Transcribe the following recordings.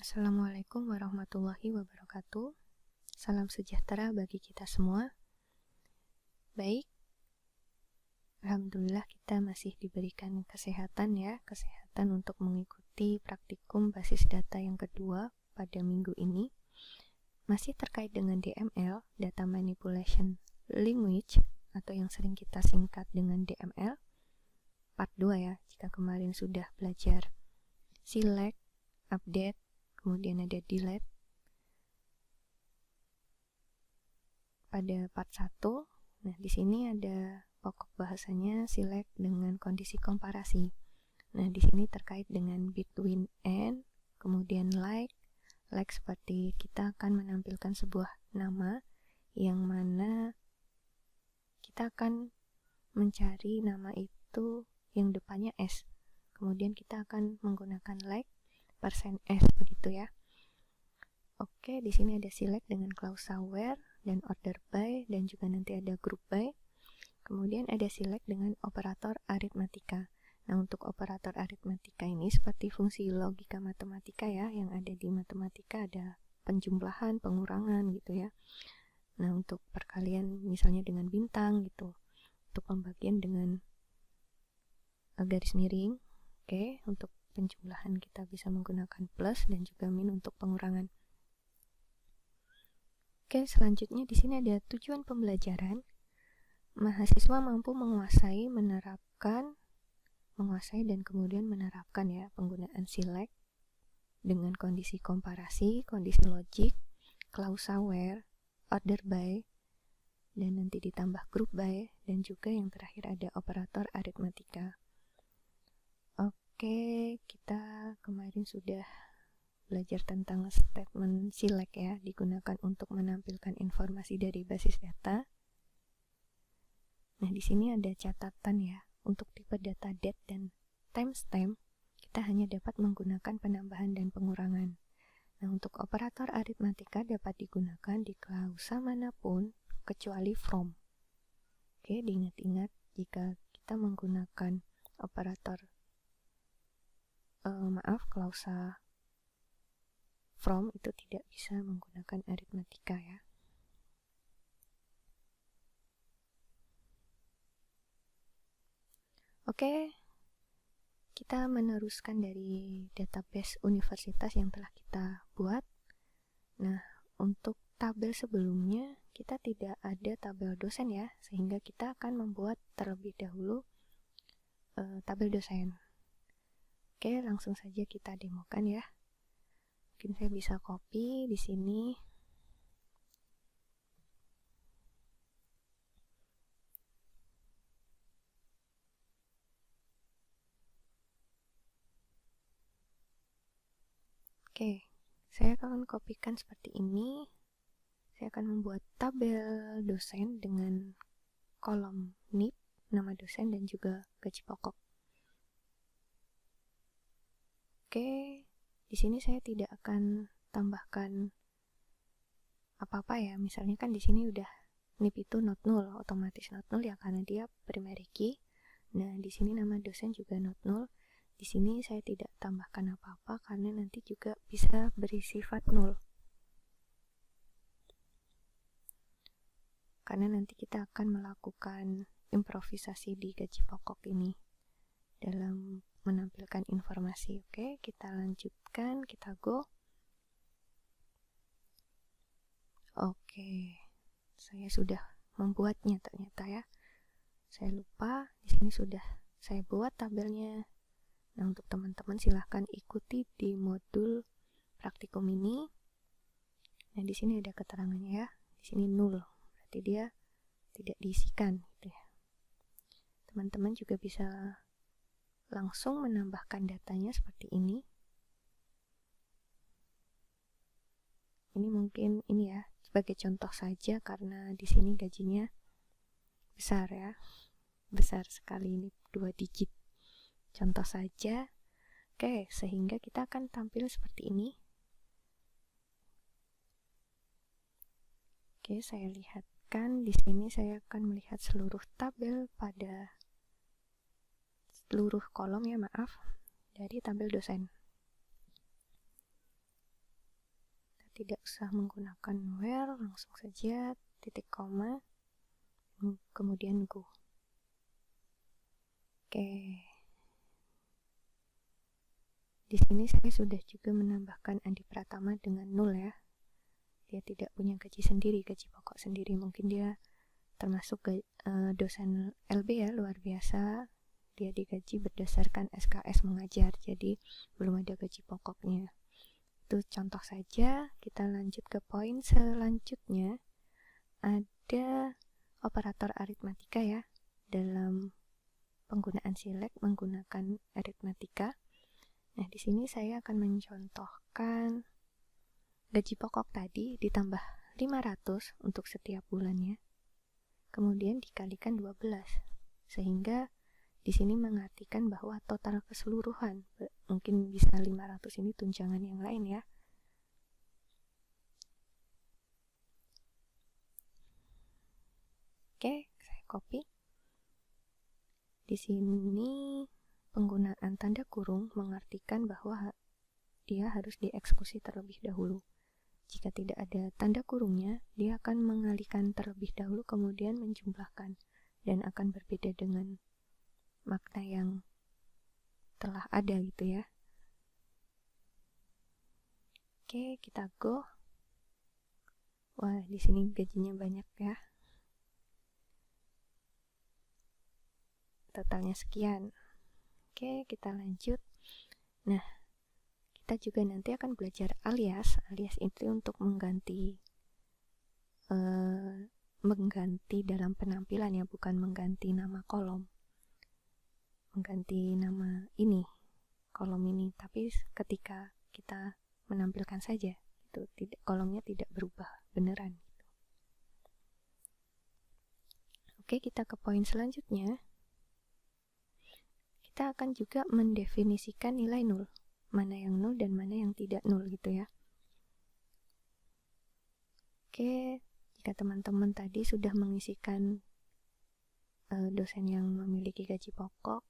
Assalamualaikum warahmatullahi wabarakatuh. Salam sejahtera bagi kita semua. Baik, Alhamdulillah kita masih diberikan kesehatan ya, kesehatan untuk mengikuti praktikum basis data yang kedua pada minggu ini. Masih terkait dengan DML, Data Manipulation Language, atau yang sering kita singkat dengan DML, part 2 ya, jika kemarin sudah belajar select, update, kemudian ada delete. Pada part 1, nah di sini ada pokok bahasanya select dengan kondisi komparasi. Nah, di sini terkait dengan between and, kemudian like seperti kita akan menampilkan sebuah nama yang mana kita akan mencari nama itu yang depannya S. Kemudian kita akan menggunakan like %S begitu ya. Oke, di sini ada select dengan klausa where dan order by, dan juga nanti ada group by. Kemudian ada select dengan operator aritmatika. Nah, untuk operator aritmatika ini seperti fungsi logika matematika ya, yang ada di matematika ada penjumlahan, pengurangan gitu ya. Nah, untuk perkalian misalnya dengan bintang gitu. Untuk pembagian dengan garis miring. Oke, untuk penjumlahan kita bisa menggunakan plus dan juga min untuk pengurangan. Oke, selanjutnya di sini ada tujuan pembelajaran. Mahasiswa mampu menguasai dan kemudian menerapkan ya penggunaan select dengan kondisi komparasi, kondisi logik, klausa where, order by, dan nanti ditambah group by, dan juga yang terakhir ada operator aritmatika. Oke, kita kemarin sudah belajar tentang statement select ya, digunakan untuk menampilkan informasi dari basis data. Nah, di sini ada catatan ya, untuk tipe data date dan timestamp, kita hanya dapat menggunakan penambahan dan pengurangan. Nah, untuk operator aritmatika dapat digunakan di klausa manapun kecuali from. Oke, diingat-ingat jika kita menggunakan operator klausa from itu tidak bisa menggunakan aritmatika ya. Oke, kita meneruskan dari database universitas yang telah kita buat. Nah, untuk tabel sebelumnya kita tidak ada tabel dosen ya, sehingga kita akan membuat terlebih dahulu tabel dosen. Oke, langsung saja kita demokan ya. Mungkin saya bisa copy di sini. Oke, saya akan kopikan seperti ini. Saya akan membuat tabel dosen dengan kolom NIP, nama dosen, dan juga gaji pokok. Oke, di sini saya tidak akan tambahkan apa-apa ya. Misalnya kan di sini udah NIP itu not null, otomatis not null ya karena dia primary key. Nah, di sini nama dosen juga not null. Di sini saya tidak tambahkan apa-apa karena nanti juga bisa beri sifat null. Karena nanti kita akan melakukan improvisasi di gaji pokok ini dalam menampilkan informasi. Oke, kita lanjutkan, kita go. Oke, saya sudah membuatnya ternyata ya. Saya lupa, di sini sudah saya buat tabelnya. Nah, untuk teman-teman silahkan ikuti di modul praktikum ini. Nah, di sini ada keterangannya ya. Di sini null, berarti dia tidak diisikan gitu ya. Teman-teman juga bisa langsung menambahkan datanya seperti ini. Ini mungkin ini ya sebagai contoh saja karena di sini gajinya besar ya. Besar sekali ini 2 digit. Contoh saja. Oke, sehingga kita akan tampil seperti ini. Oke, saya lihatkan di sini saya akan melihat seluruh tabel pada seluruh kolom ya, maaf, dari tabel dosen. tidak usah menggunakan where, langsung saja titik koma, kemudian go. Oke. Di sini saya sudah juga menambahkan Andi Pratama dengan 0 ya. Dia tidak punya gaji sendiri, gaji pokok sendiri. Mungkin dia termasuk dosen LB ya, luar biasa. Dia digaji berdasarkan SKS mengajar, jadi belum ada gaji pokoknya. Itu contoh saja. Kita lanjut ke poin selanjutnya. Ada operator aritmatika ya, dalam penggunaan select menggunakan aritmatika. Nah, di sini saya akan mencontohkan gaji pokok tadi ditambah 500 untuk setiap bulannya. Kemudian dikalikan 12. Sehingga di sini mengartikan bahwa total keseluruhan, mungkin bisa 500 ini tunjangan yang lain ya. Oke, saya copy. Di sini penggunaan tanda kurung mengartikan bahwa dia harus dieksekusi terlebih dahulu. Jika tidak ada tanda kurungnya, dia akan mengalihkan terlebih dahulu kemudian menjumlahkan, dan akan berbeda dengan makna yang telah ada gitu ya. Oke, kita go. Wah, di sini gajinya banyak ya. Totalnya sekian. Oke, kita lanjut. Nah, kita juga nanti akan belajar alias. Alias itu untuk mengganti dalam penampilan ya, bukan mengganti nama kolom. Mengganti nama ini, kolom ini, tapi ketika kita menampilkan saja, itu tidak, kolomnya tidak berubah beneran. Oke, kita ke poin selanjutnya. Kita akan juga mendefinisikan nilai 0, mana yang 0 dan mana yang tidak 0 gitu ya. Oke, jika teman-teman tadi sudah mengisikan dosen yang memiliki gaji pokok,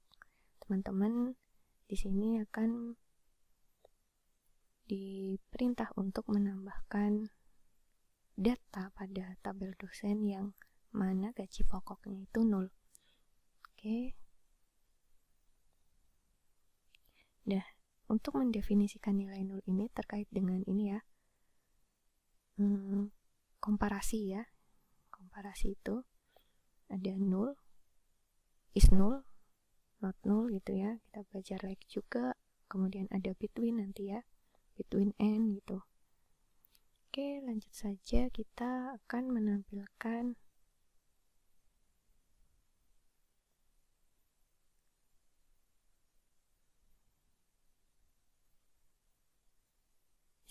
teman-teman di sini akan diperintah untuk menambahkan data pada tabel dosen yang mana gaji pokoknya itu 0. Oke. Nah, untuk mendefinisikan nilai 0 ini terkait dengan ini ya, komparasi ya. Komparasi itu ada 0, is 0, not 0 gitu ya. Kita belajar like juga, kemudian ada between nanti ya, between and gitu. Oke, lanjut saja. Kita akan menampilkan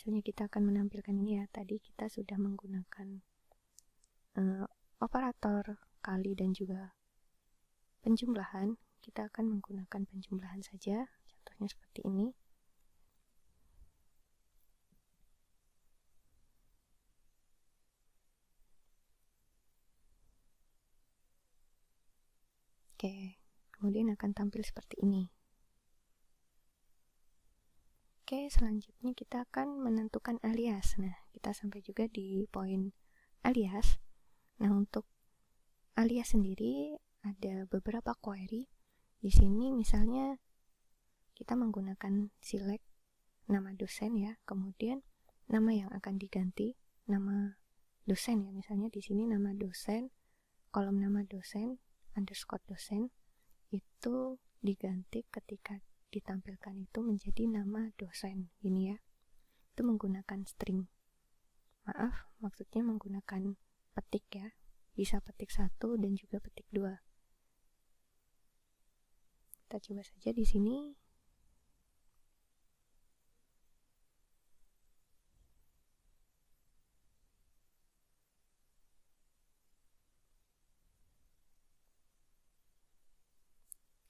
misalnya kita akan menampilkan ini ya. Tadi kita sudah menggunakan operator kali dan juga penjumlahan. Kita akan menggunakan penjumlahan saja. Contohnya seperti ini. Oke, kemudian akan tampil seperti ini. Oke, selanjutnya kita akan menentukan alias. Nah, kita sampai juga di poin alias. Nah, untuk alias sendiri ada beberapa query. Di sini misalnya kita menggunakan select nama dosen ya, kemudian nama yang akan diganti, nama dosen ya. Misalnya di sini nama dosen, kolom nama dosen, underscore dosen, itu diganti ketika ditampilkan itu menjadi nama dosen ini ya. Itu menggunakan string. Maaf, maksudnya menggunakan petik ya. Bisa petik 1 dan juga petik 2. Kita coba saja di sini.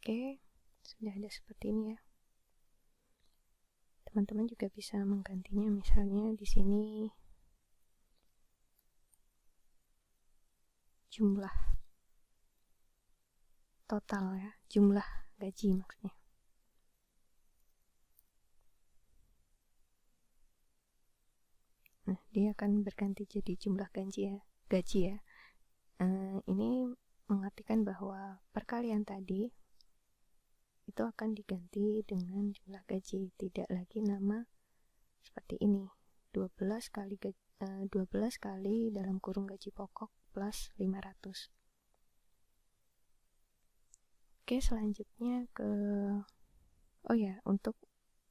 Oke, sudah ada seperti ini ya. Teman-teman juga bisa menggantinya, misalnya di sini jumlah total ya, jumlah gaji maksudnya. Nah, dia akan berganti jadi jumlah gaji ya. Ini mengartikan bahwa perkalian tadi itu akan diganti dengan jumlah gaji, tidak lagi nama seperti ini, 12 kali dalam kurung gaji pokok plus 500. Oke, selanjutnya untuk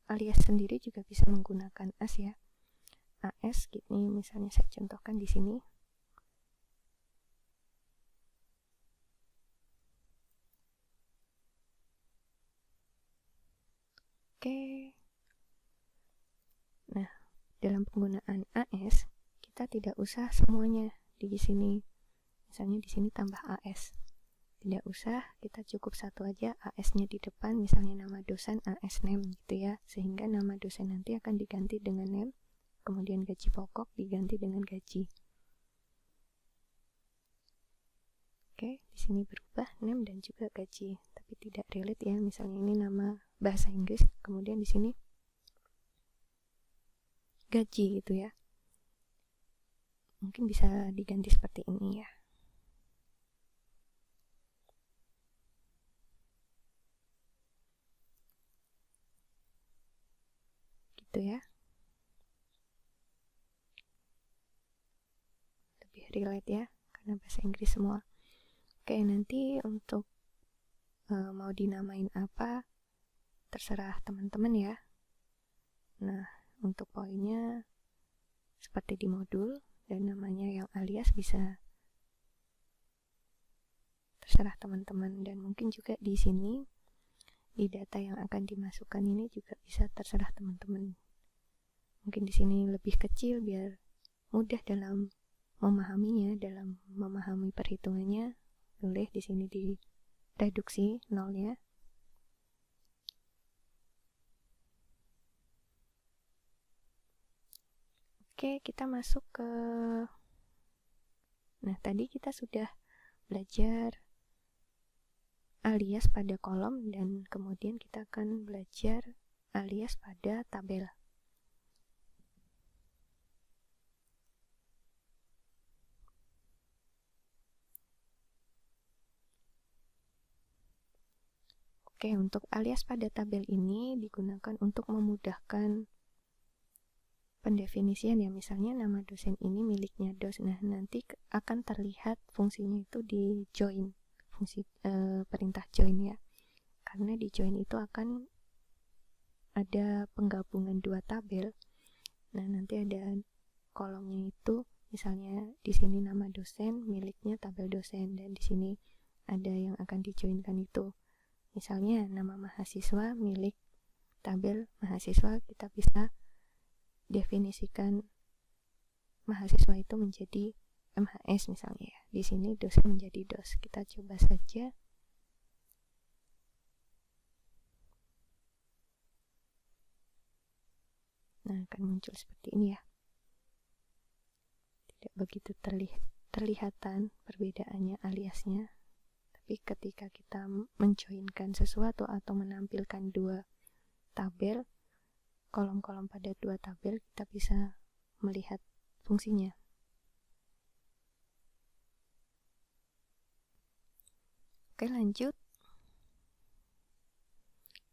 alias sendiri juga bisa menggunakan as ya. AS ini misalnya saya contohkan di sini. Oke. Nah, dalam penggunaan AS kita tidak usah semuanya di sini. Misalnya di sini tambah AS. Tidak usah, kita cukup satu aja, AS-nya di depan, misalnya nama dosen AS name gitu ya. Sehingga nama dosen nanti akan diganti dengan name, kemudian gaji pokok diganti dengan gaji. Oke, di sini berubah name dan juga gaji, tapi tidak relate ya. Misalnya ini nama bahasa Inggris, kemudian di sini gaji gitu ya. Mungkin bisa diganti seperti ini ya. Gitu ya. Lebih relate ya, karena bahasa Inggris semua. Oke, nanti untuk mau dinamain apa terserah teman-teman ya. Nah, untuk poinnya seperti di modul, dan namanya yang alias bisa terserah teman-teman, dan mungkin juga di sini di data yang akan dimasukkan ini juga bisa terserah teman-teman. Mungkin di sini lebih kecil biar mudah dalam memahaminya, dalam memahami perhitungannya, boleh di sini direduksi nolnya. Oke, kita masuk ke tadi kita sudah belajar alias pada kolom, dan kemudian kita akan belajar alias pada tabel. Oke, untuk alias pada tabel ini digunakan untuk memudahkan pendefinisian ya. Misalnya nama dosen ini miliknya dos. Nah, nanti akan terlihat fungsinya itu di join, fungsi perintah join ya. Karena di join itu akan ada penggabungan dua tabel. Nah, nanti ada kolomnya itu, misalnya di sini nama dosen miliknya tabel dosen, dan di sini ada yang akan dijoinkan itu. Misalnya nama mahasiswa milik tabel mahasiswa, kita bisa definisikan mahasiswa itu menjadi MHS misalnya ya. Di sini dosen menjadi dos. Kita coba saja. Nah, akan muncul seperti ini ya. Tidak begitu terlihatan perbedaannya aliasnya. Tapi ketika kita menjoinkan sesuatu atau menampilkan dua tabel, kolom-kolom pada dua tabel, kita bisa melihat fungsinya. Oke, lanjut.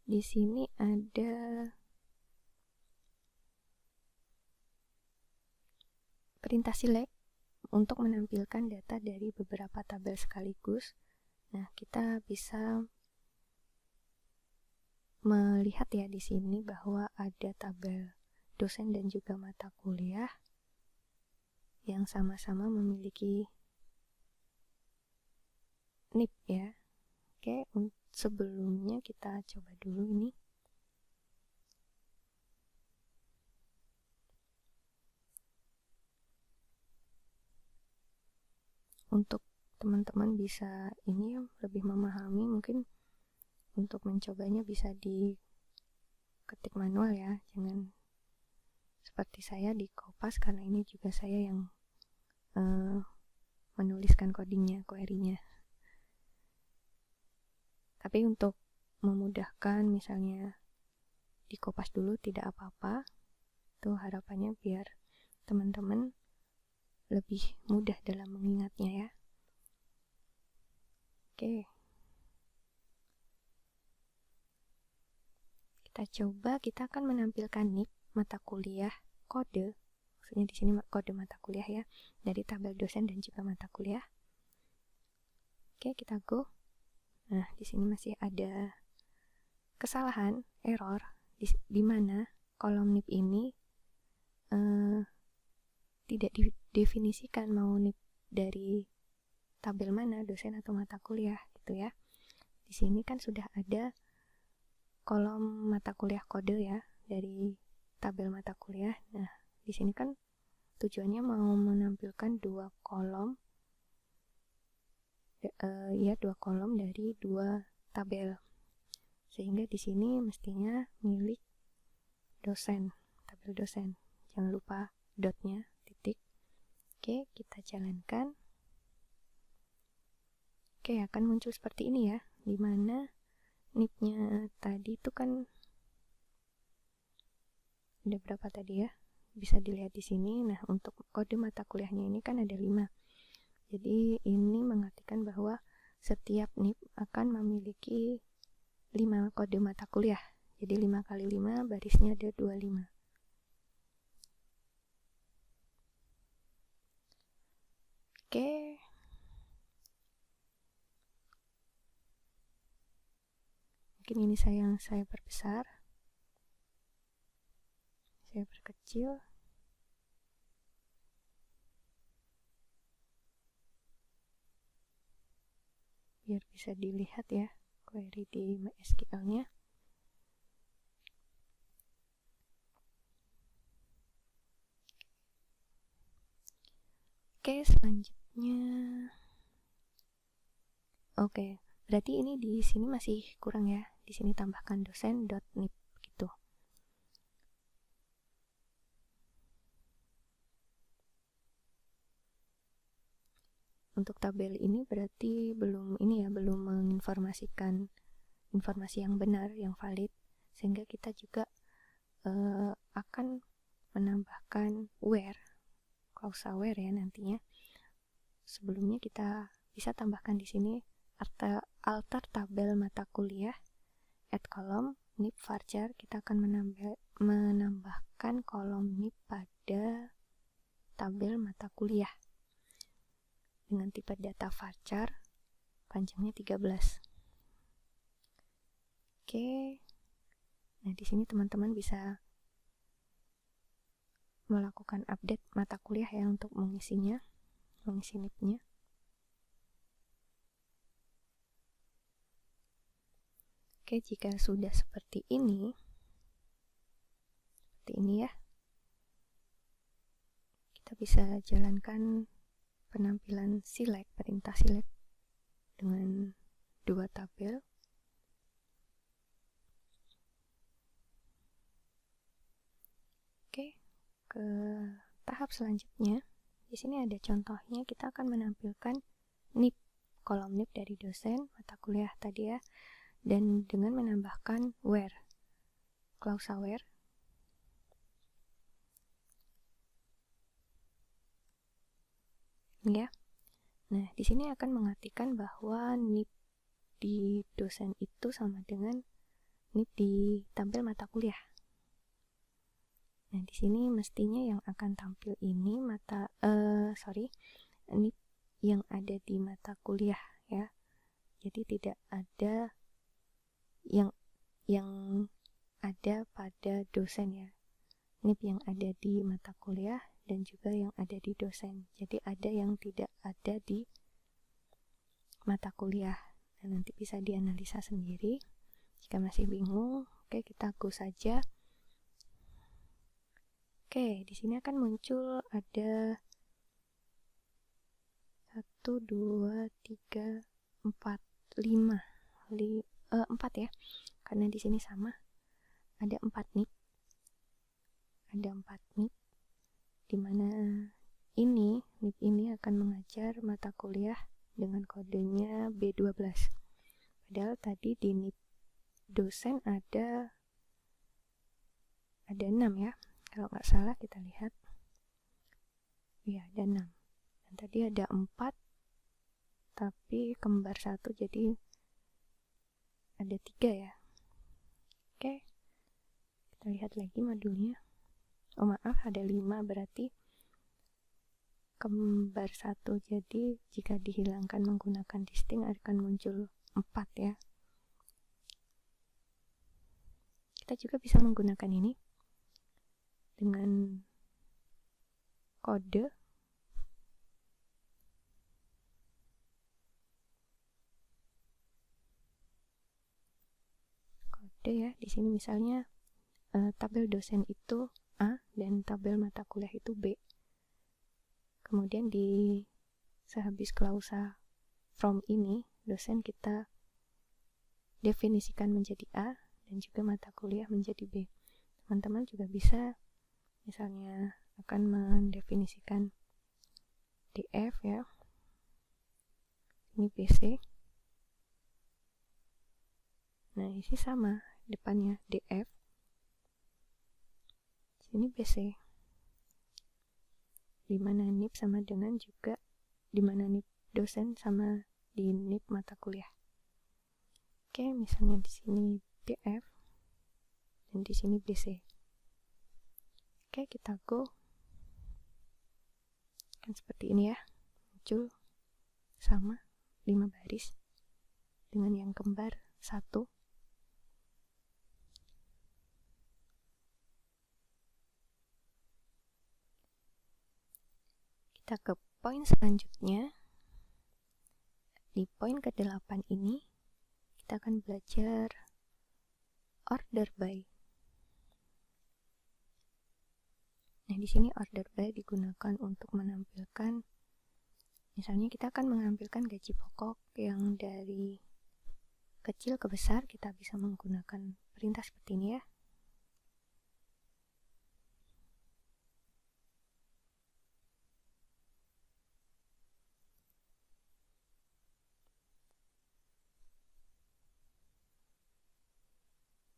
Di sini ada perintah select untuk menampilkan data dari beberapa tabel sekaligus. Nah, kita bisa melihat ya di sini bahwa ada tabel dosen dan juga mata kuliah yang sama-sama memiliki NIP ya. Oke, sebelumnya kita coba dulu ini. Untuk teman-teman bisa ini lebih memahami, mungkin untuk mencobanya bisa diketik manual ya, jangan seperti saya di Kopas, karena ini juga saya yang menuliskan codingnya, query-nya. Tapi untuk memudahkan, misalnya di Kopas dulu tidak apa-apa, itu harapannya biar teman-teman lebih mudah dalam mengingatnya ya. Oke. Kita coba, kita akan menampilkan NIP mata kuliah kode. Maksudnya di sini kode mata kuliah ya, dari tabel dosen dan juga mata kuliah. Oke, kita go. Nah, di sini masih ada kesalahan, error, di mana kolom NIP ini tidak didefinisikan mau NIP dari tabel mana, dosen atau mata kuliah gitu ya. Di sini kan sudah ada kolom mata kuliah kode ya dari tabel mata kuliah. Nah, di sini kan tujuannya mau menampilkan dua kolom dua kolom dari dua tabel. Sehingga di sini mestinya milik dosen, tabel dosen. Jangan lupa dotnya, titik. Oke, kita jalankan. Oke, akan muncul seperti ini ya, dimana NIP-nya tadi itu kan ada berapa tadi ya, bisa dilihat di sini. Nah, untuk kode mata kuliahnya ini kan ada 5. Jadi ini mengartikan bahwa setiap NIP akan memiliki 5 kode mata kuliah. Jadi 5 kali 5 barisnya ada 25. Oke. Mungkin ini saya perbesar, saya perkecil. Biar bisa dilihat ya query di MySQL-nya. Oke, selanjutnya. Oke, berarti ini di sini masih kurang ya. Di sini tambahkan dosen.nip gitu. Untuk tabel ini berarti belum menginformasikan informasi yang benar, yang valid, sehingga kita juga akan menambahkan where, klausa where ya nantinya. Sebelumnya kita bisa tambahkan di sini alter tabel mata kuliah add kolom NIP varchar. Kita akan menambahkan kolom NIP pada tabel mata kuliah dengan tipe data varchar panjangnya 13. Oke. Nah, di sini teman-teman bisa melakukan update mata kuliah ya untuk mengisi NIP-nya. Oke, jika sudah seperti ini ya, kita bisa jalankan penampilan select, perintah select dengan dua tabel. Oke, ke tahap selanjutnya. Di sini ada contohnya, kita akan menampilkan NIP, kolom NIP dari dosen mata kuliah tadi ya, dan dengan menambahkan where, klausa where. Ya. Nah, di sini akan mengartikan bahwa NIP di dosen itu sama dengan NIP di tabel mata kuliah. Nah, di sini mestinya yang akan tampil ini NIP yang ada di mata kuliah ya. Jadi tidak ada yang ada pada dosen ya. NIP yang ada di mata kuliah dan juga yang ada di dosen. Jadi ada yang tidak ada di mata kuliah. Nah, nanti bisa dianalisa sendiri. Jika masih bingung, oke, kita go saja. Oke, di sini akan muncul ada 1, 2, 3, 4, 5, 4 ya. Karena di sini sama. Ada 4 NIP. Ada 4 NIP. Dimana NIP ini akan mengajar mata kuliah dengan kodenya B12. Padahal tadi di NIP dosen ada 6 ya. Kalau nggak salah kita lihat. ya ada 6. Dan tadi ada 4, tapi kembar 1 jadi ada 3 ya. Oke, kita lihat lagi modulnya. Oh maaf, ada 5, berarti kembar 1, jadi jika dihilangkan menggunakan distinct akan muncul 4 ya. Kita juga bisa menggunakan ini dengan kode ya. Di sini misalnya tabel dosen itu A dan tabel mata kuliah itu B. Kemudian di sehabis klausa from ini, dosen kita definisikan menjadi A dan juga mata kuliah menjadi B. Teman-teman juga bisa misalnya akan mendefinisikan DF ya. Ini BC. Nah, ini sama depannya DF. Sini BC. Dimana NIP sama dengan juga dimana NIP dosen sama di NIP mata kuliah. Oke, misalnya di sini DF dan di sini BC. Oke, kita go. Kan seperti ini ya. Muncul sama 5 baris dengan yang kembar 1. Kita ke poin selanjutnya. Di poin ke-8 ini kita akan belajar order by. Nah, di sini order by digunakan untuk menampilkan, misalnya kita akan menampilkan gaji pokok yang dari kecil ke besar, kita bisa menggunakan perintah seperti ini ya.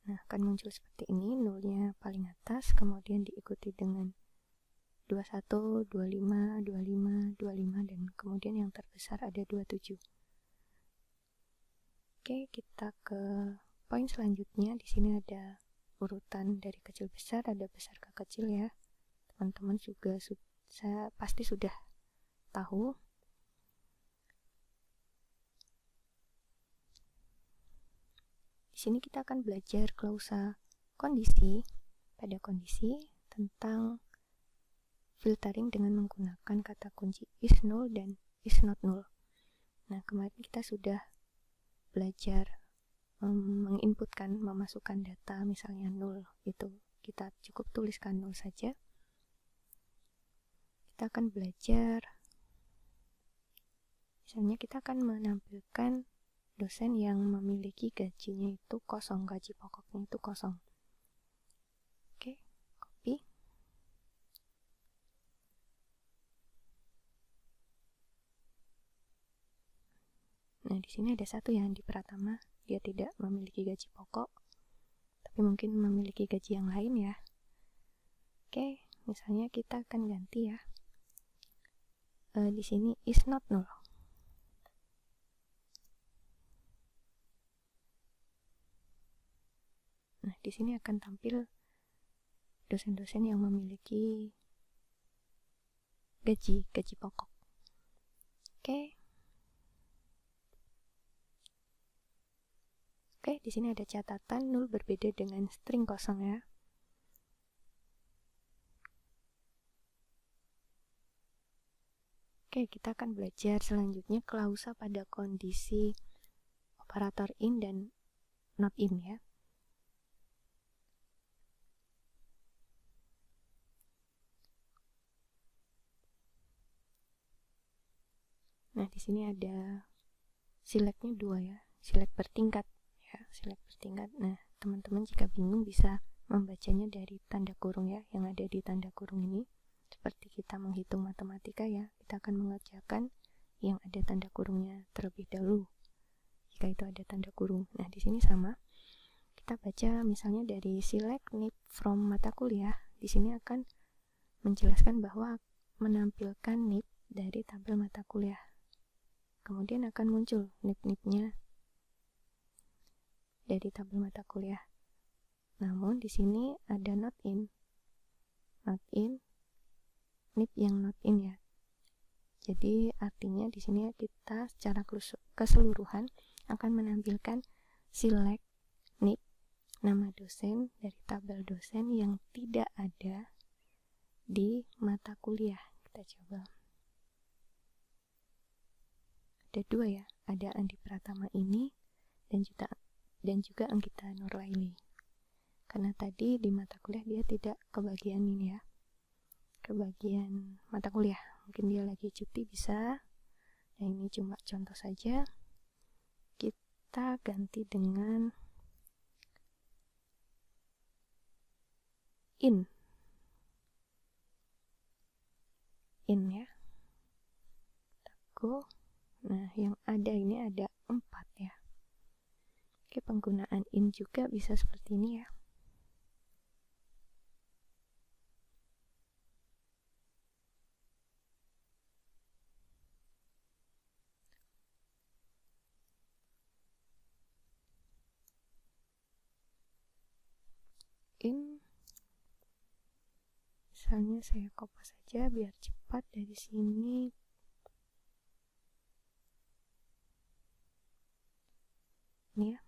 Nah, akan muncul seperti ini, nolnya paling atas, kemudian diikuti dengan 21, 25, 25, 25, dan kemudian yang terbesar ada 27. Oke, kita ke poin selanjutnya. Di sini ada urutan dari kecil besar, ada besar ke kecil ya. Teman-teman juga pasti sudah tahu. Di sini kita akan belajar klausa kondisi pada kondisi tentang filtering dengan menggunakan kata kunci is null dan is not null. Nah, kemarin kita sudah belajar menginputkan, memasukkan data, misalnya null, itu kita cukup tuliskan null saja. Kita akan belajar, misalnya kita akan menampilkan dosen yang memiliki gajinya itu kosong, gaji pokoknya itu kosong. Oke, copy. Nah, di sini ada satu yang di Pratama, dia tidak memiliki gaji pokok, tapi mungkin memiliki gaji yang lain ya. Oke, misalnya kita akan ganti ya. Di sini is not null. Nah, di sini akan tampil dosen-dosen yang memiliki gaji pokok. Oke. Oke, di sini ada catatan null berbeda dengan string kosong ya. Oke, kita akan belajar selanjutnya klausa pada kondisi operator in dan not in ya. Nah, di sini ada selectnya 2 ya, select bertingkat ya, select bertingkat. Nah, teman-teman jika bingung bisa membacanya dari tanda kurung ya, yang ada di tanda kurung ini. Seperti kita menghitung matematika ya, kita akan mengerjakan yang ada tanda kurungnya terlebih dahulu. Jika itu ada tanda kurung. Nah, di sini sama. Kita baca misalnya dari select NIP from mata kuliah. Di sini akan menjelaskan bahwa menampilkan NIP dari tabel mata kuliah. Kemudian akan muncul NIP-NIP-nya dari tabel mata kuliah. Namun di sini ada not in, NIP yang not in ya. Jadi artinya di sini kita secara keseluruhan akan menampilkan select NIP nama dosen dari tabel dosen yang tidak ada di mata kuliah. Kita coba. Ada dua ya, ada Andi Pratama ini dan juga Anggita Nurlaili. Karena tadi di mata kuliah dia tidak kebagian ini ya, kebagian mata kuliah. Mungkin dia lagi cuti bisa. Nah ini cuma contoh saja. Kita ganti dengan in ya. Go. Nah yang ada ini ada 4 ya. Oke, penggunaan in juga bisa seperti ini ya. In, misalnya saya copy saja biar cepat dari sini. Ini ya.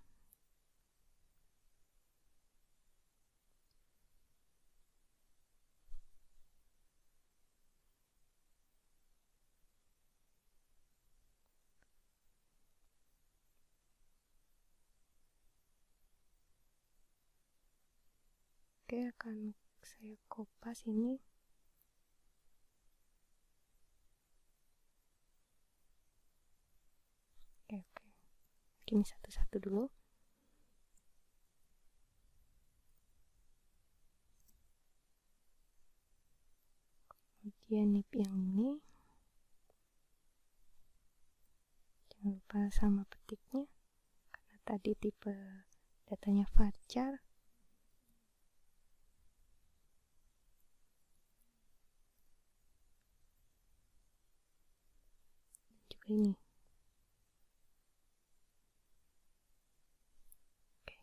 Oke, akan saya kopas ini. Oke. Ini satu-satu dulu. Kemudian NIP yang ini. Jangan lupa sama petiknya. Karena tadi tipe datanya varchar. Juga ini. Oke.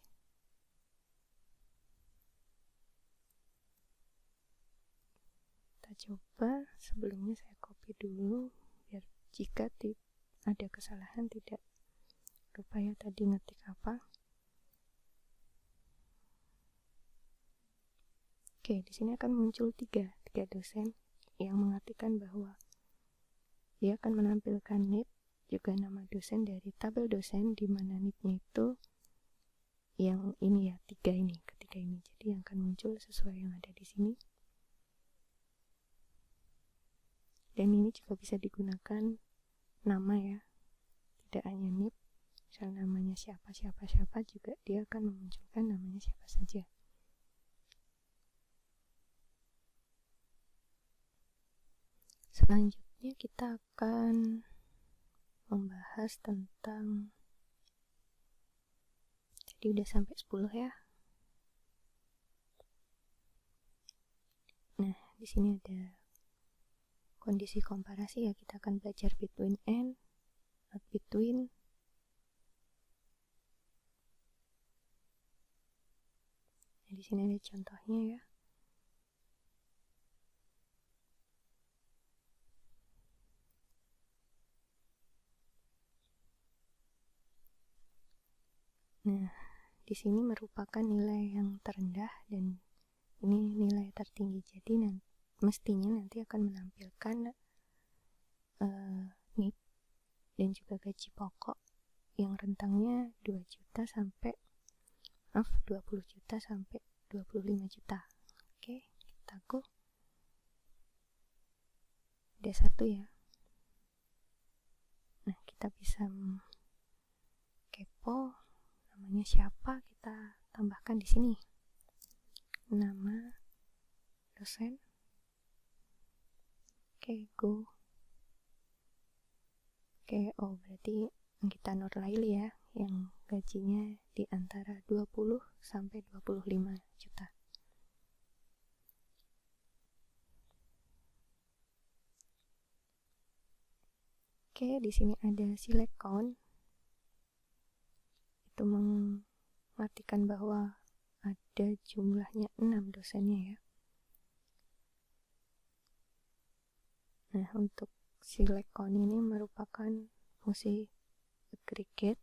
Kita coba. Sebelumnya saya copy dulu biar jika ada kesalahan tidak lupa ya tadi ngetik apa. Oke, di sini akan muncul tiga dosen yang mengartikan bahwa dia akan menampilkan NIP juga nama dosen dari tabel dosen di mana NIP-nya itu yang ini ya, ketiga ini. Jadi yang akan muncul sesuai yang ada di sini. Dan ini juga bisa digunakan nama ya, tidak hanya NIP. Misal namanya siapa juga dia akan memunculkan namanya siapa saja. Selanjutnya kita akan membahas tentang, jadi udah sampai 10 ya. Nah, di sini ada kondisi komparasi ya, kita akan belajar between and, not between. Nah, di sini ada contohnya ya. Nah, di sini merupakan nilai yang terendah dan ini nilai tertinggi. Jadi mestinya nanti akan menampilkan NIP dan juga gaji pokok yang rentangnya 20 juta sampai 25 juta. Oke, kita go. Ada 1 ya. Nah, kita bisa kepo namanya siapa, kita tambahkan di sini nama dosen. Oke, go. Oke, oh berarti Anggita Nurlaili ya yang gajinya di antara 20 sampai 25 juta. Oke, di sini ada select count. Itu mengartikan bahwa ada jumlahnya 6 dosennya ya. Nah, untuk select count ini merupakan fungsi aggregate.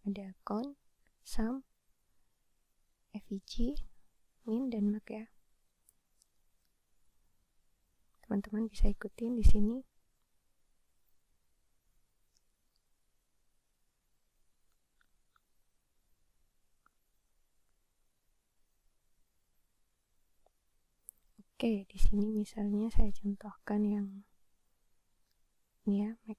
Ada count, sum, FEG, min, dan max ya. Teman-teman bisa ikutin di sini. Oke, di sini misalnya saya contohkan yang ini ya, max.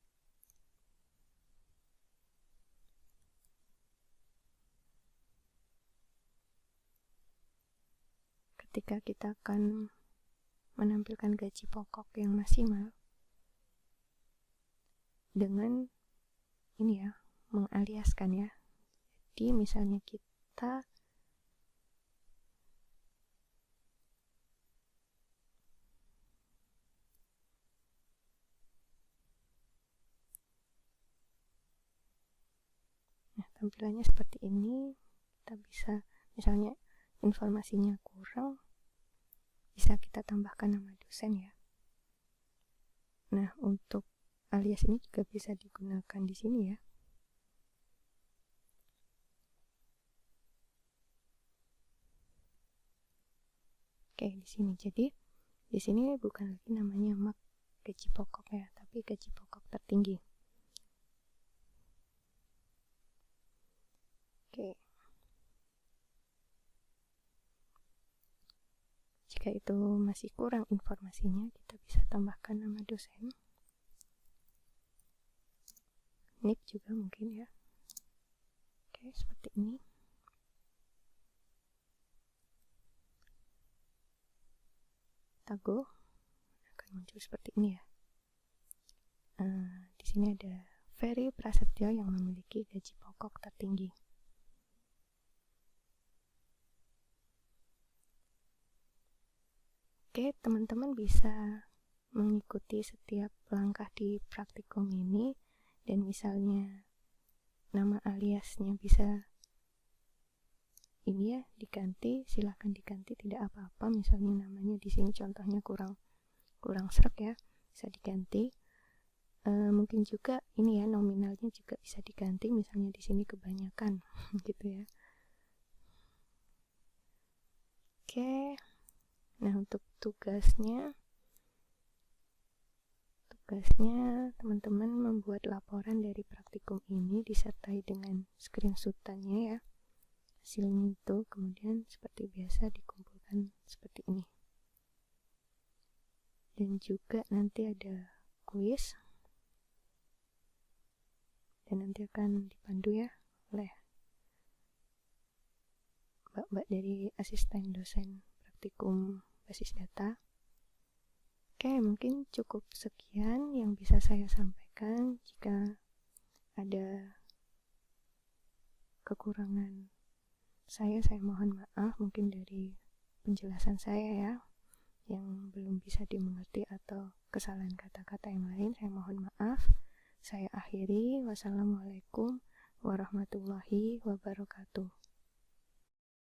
Ketika kita akan menampilkan gaji pokok yang maksimal dengan ini ya, mengaliaskan ya. Jadi misalnya kita tampilannya seperti ini. Kita bisa misalnya informasinya kurang, bisa kita tambahkan nama dosen ya. Nah, untuk alias ini juga bisa digunakan di sini ya. Oke, di sini. Jadi di sini bukan lagi namanya max gaji pokok ya, tapi gaji pokok tertinggi. Oke. Jika itu masih kurang informasinya, kita bisa tambahkan nama dosen. Nick juga mungkin ya. Oke, seperti ini. Tago akan muncul seperti ini ya. Di sini ada Ferry Prasetyo yang memiliki gaji pokok tertinggi. Oke, teman-teman bisa mengikuti setiap langkah di praktikum ini, dan misalnya nama aliasnya bisa ini ya, diganti, silahkan diganti, tidak apa-apa. Misalnya namanya di sini contohnya kurang serak ya, bisa diganti. Mungkin juga ini ya, nominalnya juga bisa diganti, misalnya di sini kebanyakan gitu ya. Oke. Nah, untuk tugasnya teman-teman membuat laporan dari praktikum ini disertai dengan screenshotannya ya. Hasilnya itu kemudian seperti biasa dikumpulkan seperti ini. Dan juga nanti ada kuis. Dan nanti akan dipandu ya oleh mbak-mbak dari asisten dosen praktikum basis data. Oke, mungkin cukup sekian yang bisa saya sampaikan. Jika ada kekurangan saya mohon maaf, mungkin dari penjelasan saya ya yang belum bisa dimengerti atau kesalahan kata-kata yang lain, saya mohon maaf. Saya akhiri. Wassalamualaikum warahmatullahi wabarakatuh.